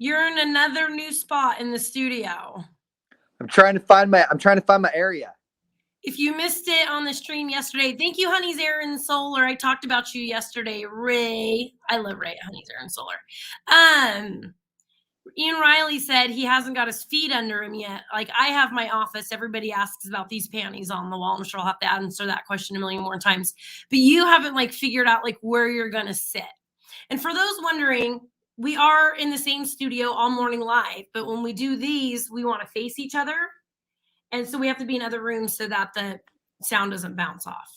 You're in another new spot in the studio. I'm trying to find my area. If you missed it on the stream yesterday, thank you, Honey's Air and Solar. I talked about you yesterday, Ray. I love Ray at Honey's Air and Solar. Ian Riley said he hasn't got his feet under him yet. Like, I have my office. Everybody asks about these panties on the wall. I'm sure I'll have to answer that question a million more times. But you haven't like figured out like where you're gonna sit. And for those wondering, we are in the same studio all morning live, but when we do these, we want to face each other. And so we have to be in other rooms so that the sound doesn't bounce off.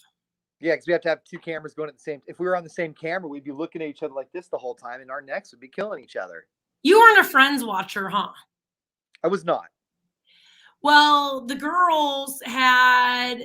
Yeah, because we have to have two cameras going at the same. If we were on the same camera, we'd be looking at each other like this the whole time, and our necks would be killing each other. You weren't a Friends watcher, huh? I was not. Well, the girls had,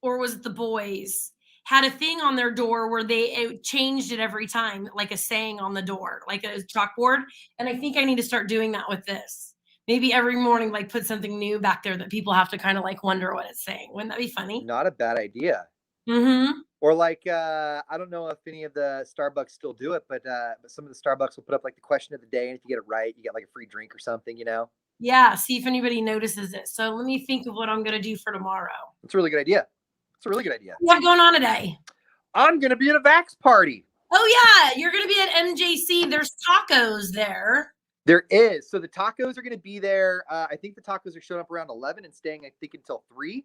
or was it the boys, had a thing on their door where it changed it every time, like a saying on the door, like a chalkboard. And I think I need to start doing that with this. Maybe every morning, like put something new back there that people have to kind of like wonder what it's saying. Wouldn't that be funny? Not a bad idea. Mm-hmm. Or like, I don't know if any of the Starbucks still do it, but some of the Starbucks will put up like the question of the day, and if you get it right, you get like a free drink or something, you know? Yeah, see if anybody notices it. So let me think of what I'm going to do for tomorrow. It's a really good idea. It's a really good idea. What's going on today? I'm going to be at a Vax party. Oh, yeah. You're going to be at MJC. There's tacos there. There is. So the tacos are going to be there. I think the tacos are showing up around 11 and staying, I think, until 3.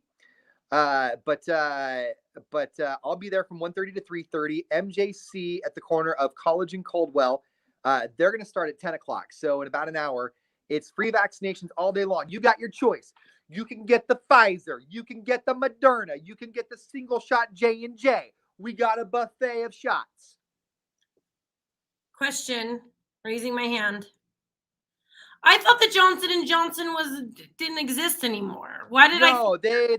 But I'll be there from 1:30 to 3:30. MJC at the corner of College and Coldwell. They're going to start at 10 o'clock. So in about an hour, it's free vaccinations all day long. You got your choice. You can get the Pfizer. You can get the Moderna. You can get the single shot J&J. We got a buffet of shots. Question, raising my hand. I thought the Johnson & Johnson didn't exist anymore. Why did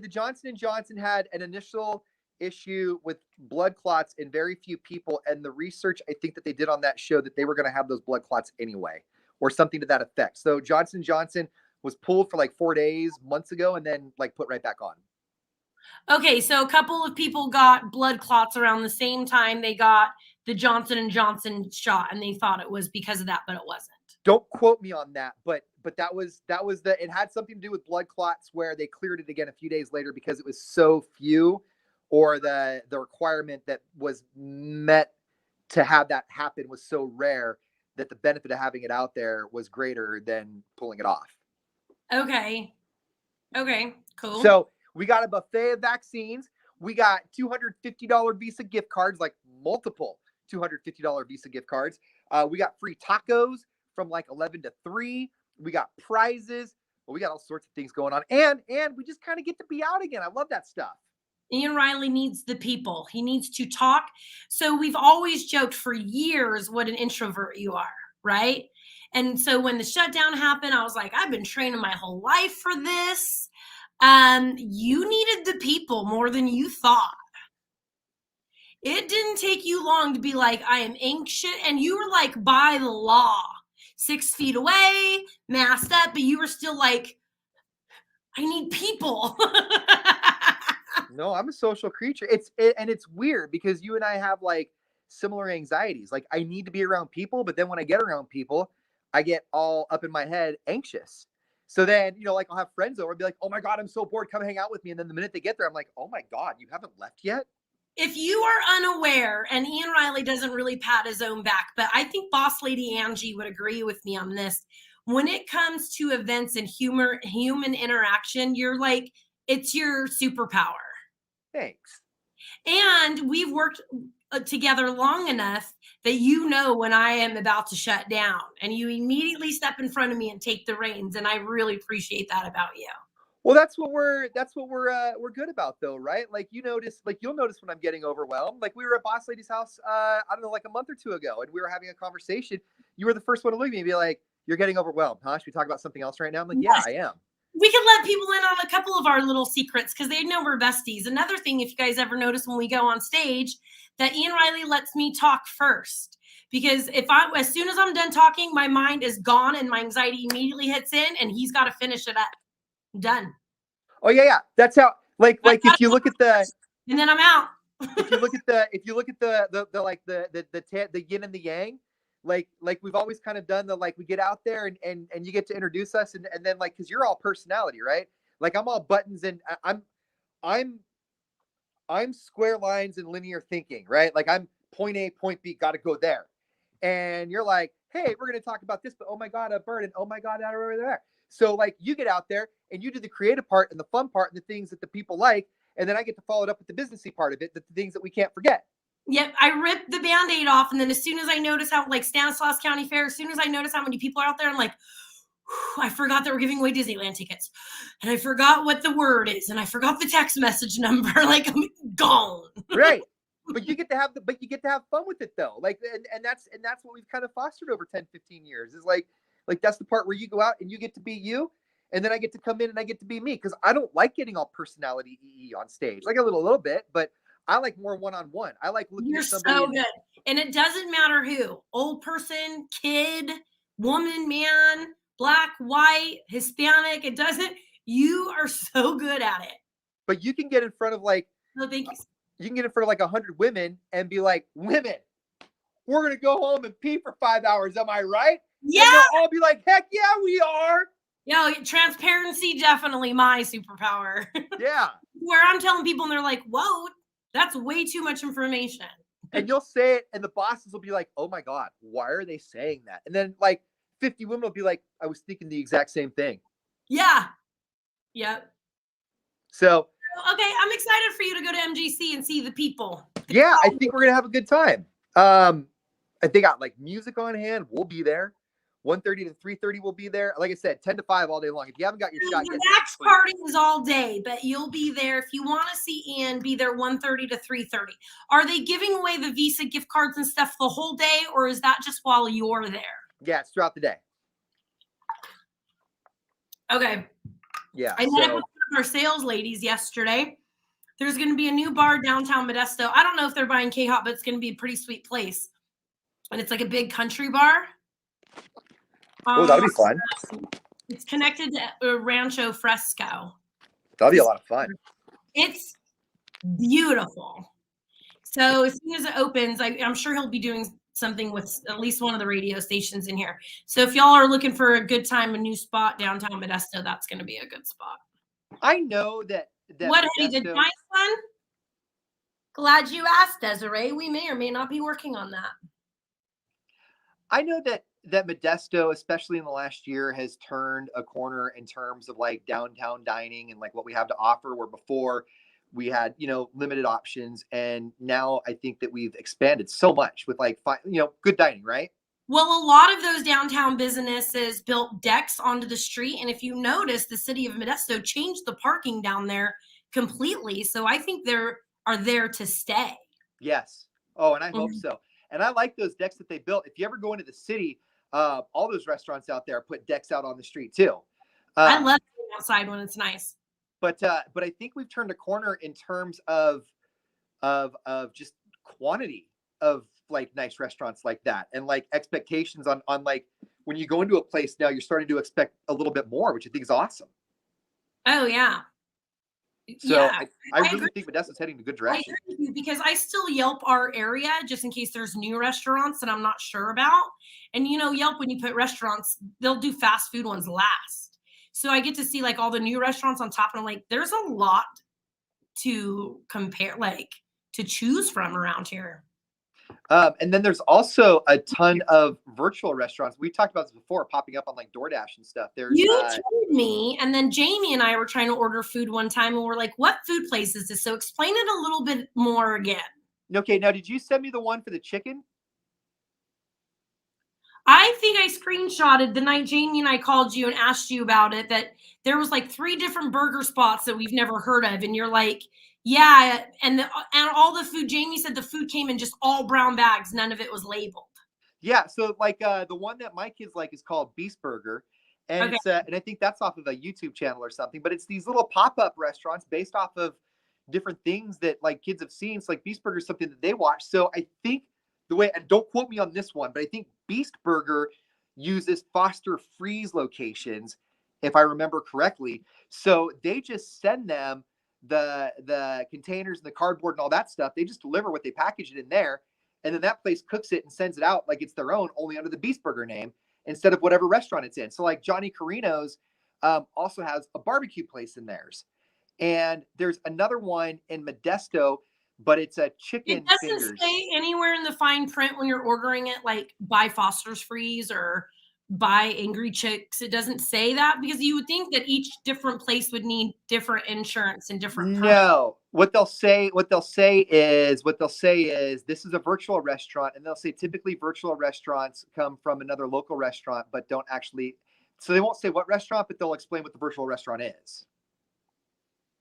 the Johnson & Johnson had an initial issue with blood clots in very few people, and the research I think that they did on that showed that they were going to have those blood clots anyway, or something to that effect. So Johnson & Johnson was pulled for like 4 days, months ago, and then like put right back on. Okay, so a couple of people got blood clots around the same time they got the Johnson & Johnson shot, and they thought it was because of that, but it wasn't. Don't quote me on that, but that was it had something to do with blood clots where they cleared it again a few days later because it was so few, or the requirement that was met to have that happen was so rare that the benefit of having it out there was greater than pulling it off. Okay, cool. So we got a buffet of vaccines. We got $250 Visa gift cards, like multiple $250 Visa gift cards. We got free tacos from like 11 to 3. We got prizes. Well, we got all sorts of things going on. And we just kind of get to be out again. I love that stuff. Ian Riley needs the people. He needs to talk. So we've always joked for years what an introvert you are, right? And so when the shutdown happened, I was like, I've been training my whole life for this. You needed the people more than you thought. It didn't take you long to be like, I am anxious. And you were like, by the law, 6 feet away, masked up, but you were still like, I need people. No, I'm a social creature. And it's weird because you and I have like similar anxieties. Like I need to be around people, but then when I get around people, I get all up in my head anxious. So then, like I'll have friends over and be like, oh my God, I'm so bored. Come hang out with me. And then the minute they get there, I'm like, oh my God, you haven't left yet? If you are unaware, and Ian Riley doesn't really pat his own back, but I think Boss Lady Angie would agree with me on this. When it comes to events and human interaction, you're like, it's your superpower. Thanks. And we've worked together long enough that when I am about to shut down, and you immediately step in front of me and take the reins, and I really appreciate that about you. Well, that's what we're good about though, right? Like you'll notice when I'm getting overwhelmed. Like we were at Boss Lady's house, I don't know, like a month or two ago, and we were having a conversation. You were the first one to look at me and be like, "You're getting overwhelmed, huh? Should we talk about something else right now?" I'm like, yes. "Yeah, I am." We could let people in on a couple of our little secrets because they know we're besties. Another thing, if you guys ever notice when we go on stage, that Ian Riley lets me talk first. Because as soon as I'm done talking, my mind is gone and my anxiety immediately hits in, and he's got to finish it up. I'm done. Oh yeah. That's how. Like if you look at the. And then I'm out. if you look at the yin and the yang, like we've always kind of done the, like, we get out there and you get to introduce us, and then, like, because you're all personality, right? Like, I'm all buttons, and I'm I'm square lines and linear thinking, right? Like, I'm point A, point B, got to go there. And you're like, hey, we're going to talk about this, but oh my God, a bird, and oh my God, that over there. So, like, you get out there and you do the creative part and the fun part and the things that the people like. And then I get to follow it up with the businessy part of it, the things that we can't forget. Yep, I ripped the Band-Aid off, and then as soon as I notice how, like, Stanislaus County Fair, as soon as I notice how many people are out there, I'm like, I forgot that we're giving away Disneyland tickets, and I forgot what the word is, and I forgot the text message number. Like, I'm gone. Right. But you get to have fun with it, though. Like, and that's what we've kind of fostered over 10, 15 years, is like that's the part where you go out and you get to be you, and then I get to come in and I get to be me, because I don't like getting all personality on stage. Like, a little bit, but I like more one-on-one. I like looking You're at somebody. so good. And it doesn't matter who, old person, kid, woman, man, black, white, Hispanic. It doesn't, you are so good at it. But you can get in front of, like, No, thank you. You can get in front of like 100 women and be like, women, we're going to go home and pee for 5 hours. Am I right? Yeah. And they'll all be like, heck yeah, we are. Yeah, transparency, definitely my superpower. Yeah. Where I'm telling people and they're like, whoa, that's way too much information. And you'll say it and the bosses will be like, oh my God, why are they saying that? And then like 50 women will be like, I was thinking the exact same thing. Yeah. Yep. So, okay, I'm excited for you to go to MGC and see the people. Yeah, I think we're going to have a good time. They got like music on hand. We'll be there. 1:30 to 3:30 we'll be there. Like I said, 10 to 5 all day long. If you haven't got your shot the yet. next party is all day, but you'll be there. If you want to see Ian, be there 1:30 to 3:30. Are they giving away the Visa gift cards and stuff the whole day, or is that just while you're there? Yeah, it's throughout the day. Okay. Yeah. I met up with one of our sales ladies yesterday. There's going to be a new bar downtown Modesto. I don't know if they're buying K-Hop, but it's going to be a pretty sweet place. And it's like a big country bar. Oh, that'll be fun. It's connected to Rancho Fresco. That'll be a lot of fun. It's beautiful. So as soon as it opens, I'm sure he'll be doing something with at least one of the radio stations in here. So if y'all are looking for a good time, a new spot downtown Modesto, that's going to be a good spot. I know that what Modesto, the nice one? Glad you asked, Desiree. We may or may not be working on that. I know that Modesto, especially in the last year, has turned a corner in terms of like downtown dining and like what we have to offer, where before we had, limited options. And now I think that we've expanded so much with like, good dining, right? Well, a lot of those downtown businesses built decks onto the street. And if you notice, the city of Modesto changed the parking down there completely. So I think they are there to stay. Yes. Oh, and I hope so. And I like those decks that they built. If you ever go into the city, all those restaurants out there put decks out on the street too. I love being outside when it's nice. But I think we've turned a corner in terms of just quantity of like nice restaurants like that, and like expectations on like when you go into a place now, you're starting to expect a little bit more, which I think is awesome. Oh yeah. So yeah, I really think Modesto's heading in a good direction. I agree with you, because I still Yelp our area just in case there's new restaurants that I'm not sure about. And Yelp, when you put restaurants, they'll do fast food ones last. So I get to see like all the new restaurants on top, and I'm like, there's a lot to compare, like to choose from around here. And then there's also a ton of virtual restaurants. We talked about this before, popping up on like DoorDash and stuff. You told me, and then Jamie and I were trying to order food one time, and we're like, what food place is this? So explain it a little bit more again. Okay, now did you send me the one for the chicken? I think I screenshotted the night Jamie and I called you and asked you about it, that there was like 3 different burger spots that we've never heard of. And you're like, yeah. And all the food, Jamie said the food came in just all brown bags. None of it was labeled. Yeah. So like the one that my kids like is called Beast Burger. And it's and I think that's off of a YouTube channel or something, but it's these little pop-up restaurants based off of different things that like kids have seen. So like Beast Burger is something that they watch. So I think the way, and don't quote me on this one, but I think Beast Burger uses Foster Freeze locations, if I remember correctly. So they just send them the containers and the cardboard and all that stuff. They just deliver what they package it in there. and then that place cooks it and sends it out like it's their own, only under the Beast Burger name instead of whatever restaurant it's in. So like Johnny Carino's also has a barbecue place in theirs, and there's another one in Modesto, but it's a chicken It doesn't fingers. say anywhere in the fine print when you're ordering it, like buy Foster's Freeze or buy Angry Chicks. It doesn't say that, because you would think that each different place would need different insurance and different permits. No, what they'll say is this is a virtual restaurant, and they'll say typically virtual restaurants come from another local restaurant, but don't actually. So they won't say what restaurant, but they'll explain what the virtual restaurant is.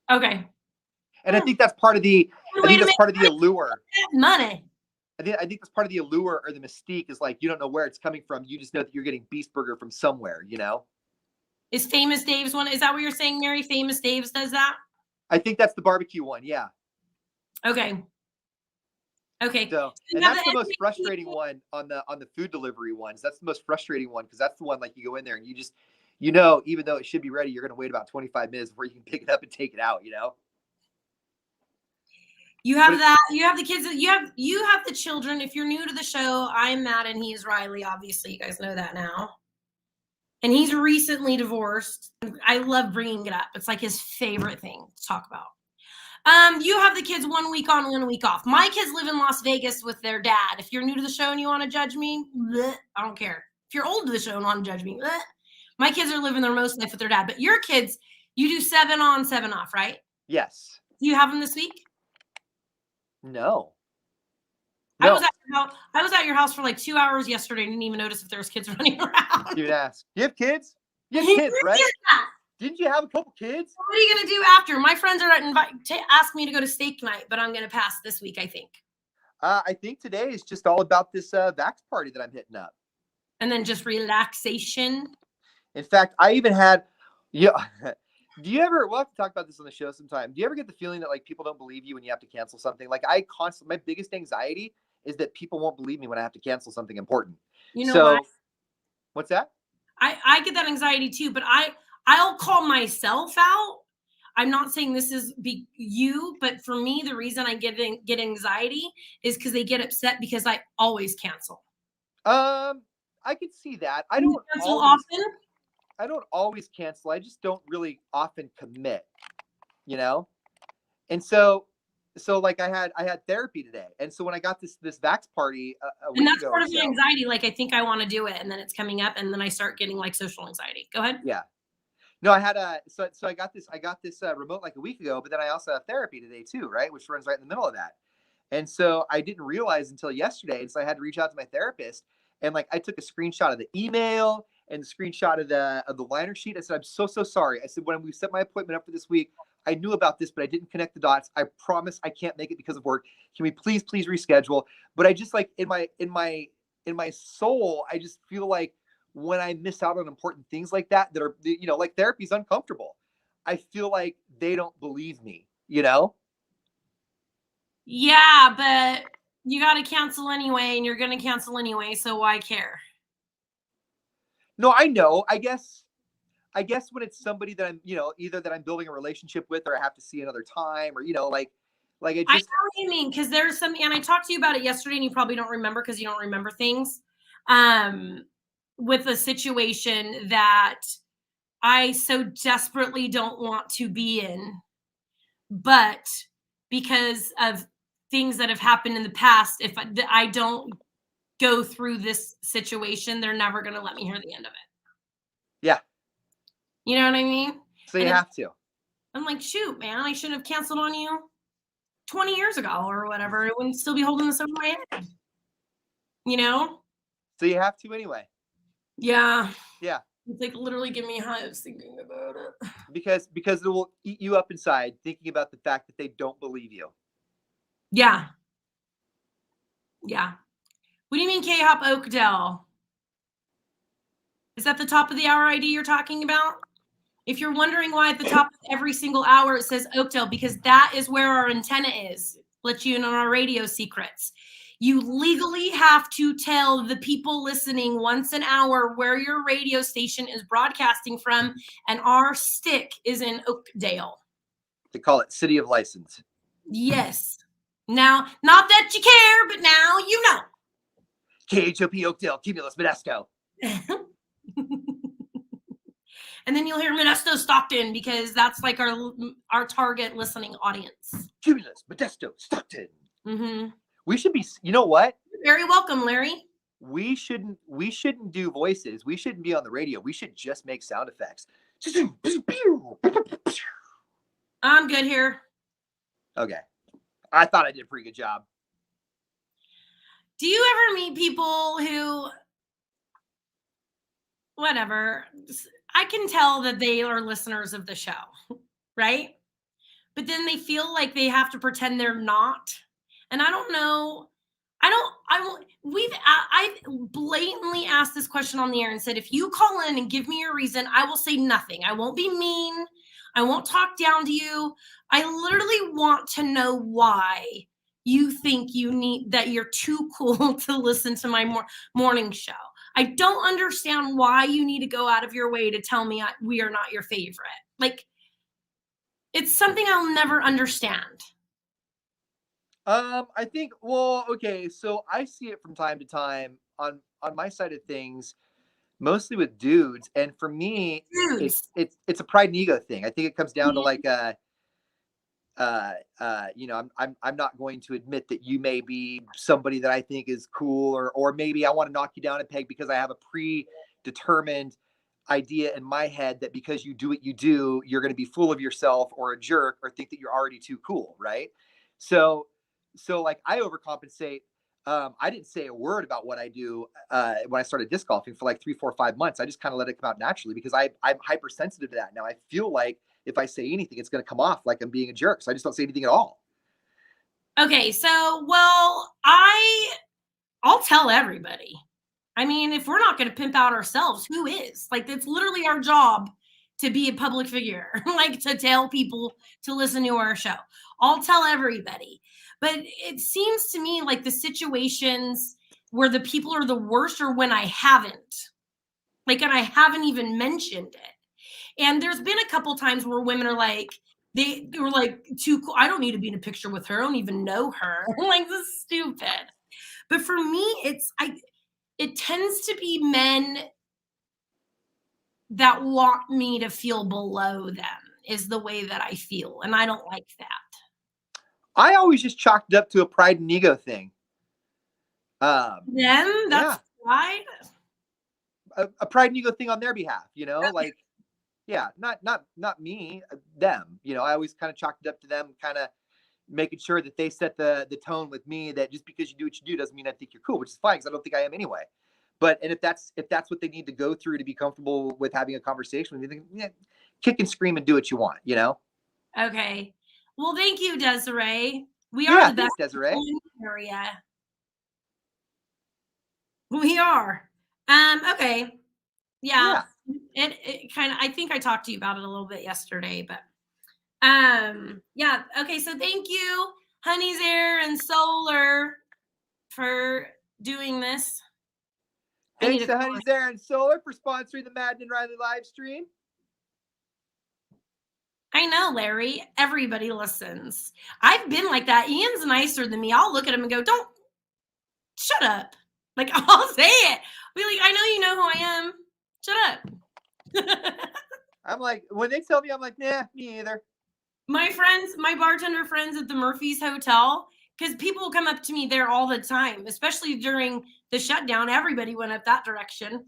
Okay. And I think that's part of the. I think that's part of the allure. Money. I think that's part of the allure or the mystique is like you don't know where it's coming from. You just know that you're getting Beast Burger from somewhere. You know. Is Famous Dave's one? Is that what you're saying, Mary? Famous Dave's does that? I think that's the barbecue one. Yeah. Okay. Okay. So, and that's the most frustrating one on the food delivery ones. That's the most frustrating one because that's the one like you go in there and you just, even though it should be ready, you're going to wait about 25 minutes before you can pick it up and take it out. You know. You have that. You have the kids. You have the children. If you're new to the show, I'm Madden. He's Riley. Obviously, you guys know that now. And he's recently divorced. I love bringing it up. It's like his favorite thing to talk about. You have the kids 1 week on, 1 week off. My kids live in Las Vegas with their dad. If you're new to the show and you want to judge me, bleh, I don't care. If you're old to the show and want to judge me, bleh, my kids are living their most life with their dad. But your kids, you do 7 on, 7 off, right? Yes. Do you have them this week? No. I was at your house for like 2 hours yesterday and didn't even notice if there was kids running around. You'd ask. You have kids? You have kids, right? Didn't you have a couple kids? What are you going to do after? My friends are ask me to go to steak night, but I'm going to pass this week, I think. I think today is just all about this Vax party that I'm hitting up. And then just relaxation. In fact, I even had, do you ever, we'll have to talk about this on the show sometime. Do you ever get the feeling that like people don't believe you when you have to cancel something? Like my biggest anxiety is that people won't believe me when I have to cancel something important. You know what? What's that? I get that anxiety too, but I'll call myself out. I'm not saying this is you, but for me, the reason I get anxiety is because they get upset because I always cancel. I could see that. I don't cancel often. I don't always cancel. I just don't really often commit, you know? And so like I had therapy today. And so when I got this Vax party a week ago, and that's part of my anxiety. Like I think I want to do it and then it's coming up and then I start getting like social anxiety. Go ahead. Yeah. No, I had so I got this remote like a week ago, but then I also have therapy today too, right? Which runs right in the middle of that. And so I didn't realize until yesterday. And so I had to reach out to my therapist and like I took a screenshot of the email and the screenshot of the liner sheet. I said, I'm so sorry. I said, when we set my appointment up for this week, I knew about this, but I didn't connect the dots. I promise I can't make it because of work. Can we please reschedule? But I just like in my soul, I just feel like when I miss out on important things like that are, like therapy's uncomfortable. I feel like they don't believe me, you know? Yeah, but you got to cancel anyway, and you're going to cancel anyway. So why care? No, I know. I guess when it's somebody that I'm, either that I'm building a relationship with, or I have to see another time, or, like I know what you mean. Cause there's some, and I talked to you about it yesterday and you probably don't remember cause you don't remember things. With a situation that I so desperately don't want to be in, but because of things that have happened in the past, if I don't go through this situation, they're never going to let me hear the end of it. Yeah. You know what I mean? So you have to. I'm like, shoot, man, I should have canceled on you 20 years ago or whatever. It wouldn't still be holding this over my head. You know? So you have to anyway. Yeah. Yeah. It's like literally give me hives thinking about it. Because it will eat you up inside thinking about the fact that they don't believe you. Yeah. Yeah. What do you mean K-Hop Oakdale? Is that the top of the hour ID you're talking about? If you're wondering why at the top of every single hour it says Oakdale, because that is where our antenna is. Let you in on our radio secrets. You legally have to tell the people listening once an hour where your radio station is broadcasting from, and our stick is in Oakdale. They call it City of License. Yes. Now, not that you care, but now you know. KHOP Oakdale, Cumulus, Modesto. And then you'll hear Modesto Stockton because that's like our target listening audience. Cumulus, Modesto, Stockton. Mm-hmm. We should be, you know what? You're very welcome, Larry. We shouldn't do voices. We shouldn't be on the radio. We should just make sound effects. I'm good here. Okay. I thought I did a pretty good job. Do you ever meet people who, whatever, I can tell that they are listeners of the show, right? But then they feel like they have to pretend they're not. And I don't know. I blatantly asked this question on the air and said, if you call in and give me your reason, I will say nothing. I won't be mean. I won't talk down to you. I literally want to know why you think that you're too cool to listen to my morning show. I don't understand why you need to go out of your way to tell me we are not your favorite. Like, it's something I'll never understand. I think, well, okay, so I see it from time to time on my side of things, mostly with dudes, and for me, it's a pride and ego thing. I think it comes down to like you know, I'm not going to admit that you may be somebody that I think is cool, or maybe I want to knock you down a peg because I have a predetermined idea in my head that because you do what you do, you're going to be full of yourself or a jerk or think that you're already too cool, right? So like I overcompensate. I didn't say a word about what I do when I started disc golfing for like 3, 4, 5 months. I just kind of let it come out naturally because I'm hypersensitive to that. Now I feel like if I say anything, it's going to come off like I'm being a jerk. So I just don't say anything at all. Okay, so I'll tell everybody. I mean, if we're not going to pimp out ourselves, who is? Like, it's literally our job to be a public figure, like to tell people to listen to our show. I'll tell everybody. But it seems to me like the situations where the people are the worst are when I haven't. Like, and I haven't even mentioned it. And there's been a couple times where women are like, they were like, too cool. I don't need to be in a picture with her. I don't even know her. Like, this is stupid. But for me, it tends to be men that want me to feel below them is the way that I feel. And I don't like that. I always just chalked it up to a pride and ego thing. Then that's right. A pride and ego thing on their behalf, you know, like, yeah, not me, them, you know, I always kind of chalked it up to them, kind of making sure that they set the tone with me, that just because you do what you do doesn't mean I think you're cool, which is fine because I don't think I am anyway. And if that's what they need to go through to be comfortable with having a conversation with you, then kick and scream and do what you want, you know? Okay. Well, thank you, Desiree. We are the best Desiree. in the area. We are. Okay. Yeah. It kind of, I think I talked to you about it a little bit yesterday, but yeah. Okay. So thank you, Honey's Air and Solar, for doing this. Thanks to Honey's Air and Solar for sponsoring the Madden and Riley live stream. I know, Larry. Everybody listens. I've been like that. Ian's nicer than me. I'll look at him and go, "Don't shut up." Like, I'll say it. I'll be like, "I know you know who I am. Shut up." I'm like, when they tell me, I'm like, nah, me either. My friends, my bartender friends at the Murphy's Hotel, because people come up to me there all the time, especially during the shutdown. Everybody went up that direction.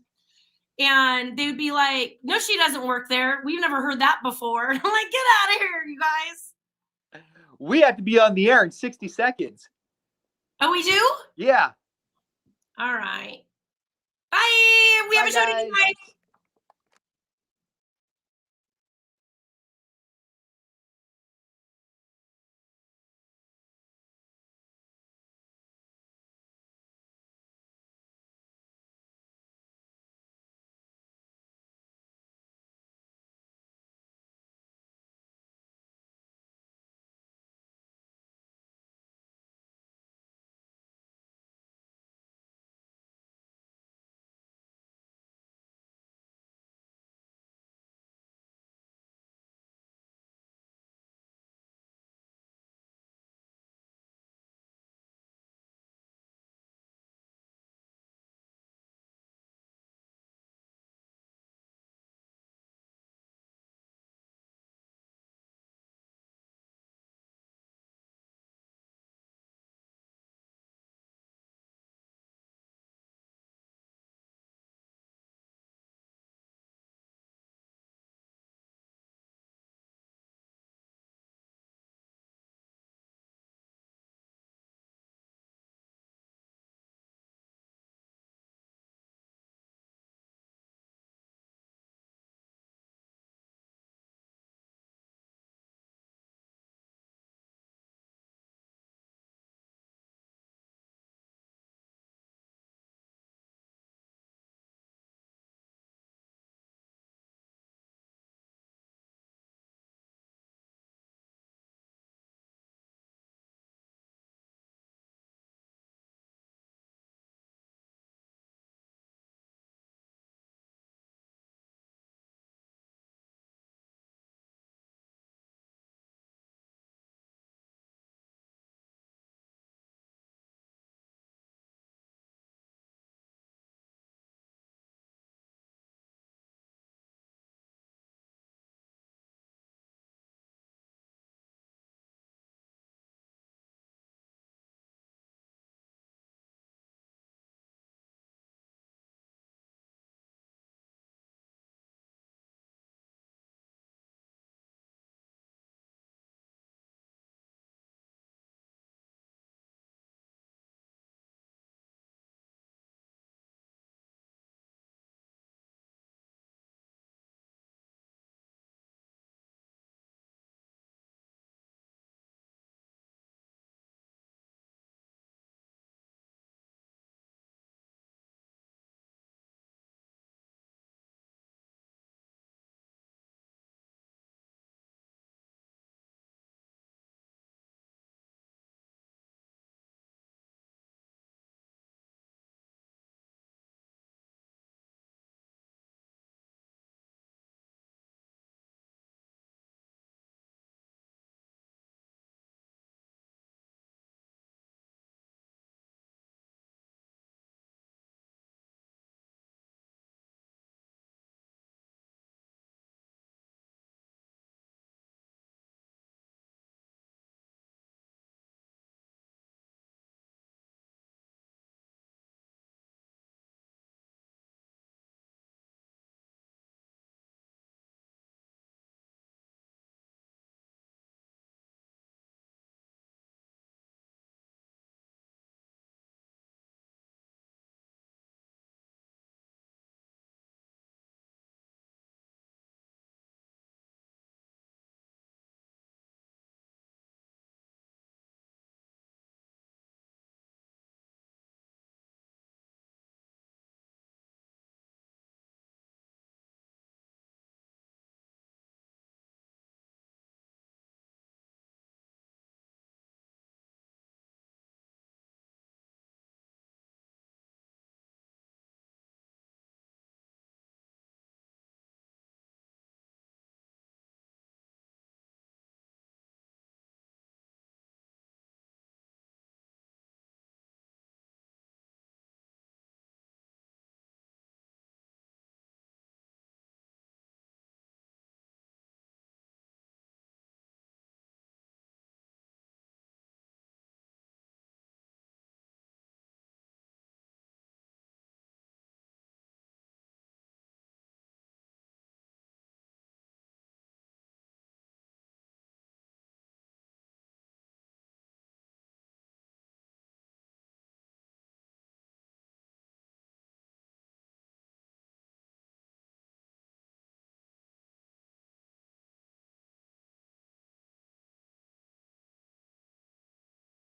And they would be like, "No, she doesn't work there. We've never heard that before." I'm like, "Get out of here, you guys." We have to be on the air in 60 seconds. Oh, we do? Yeah. All right. Bye. We have a show tonight.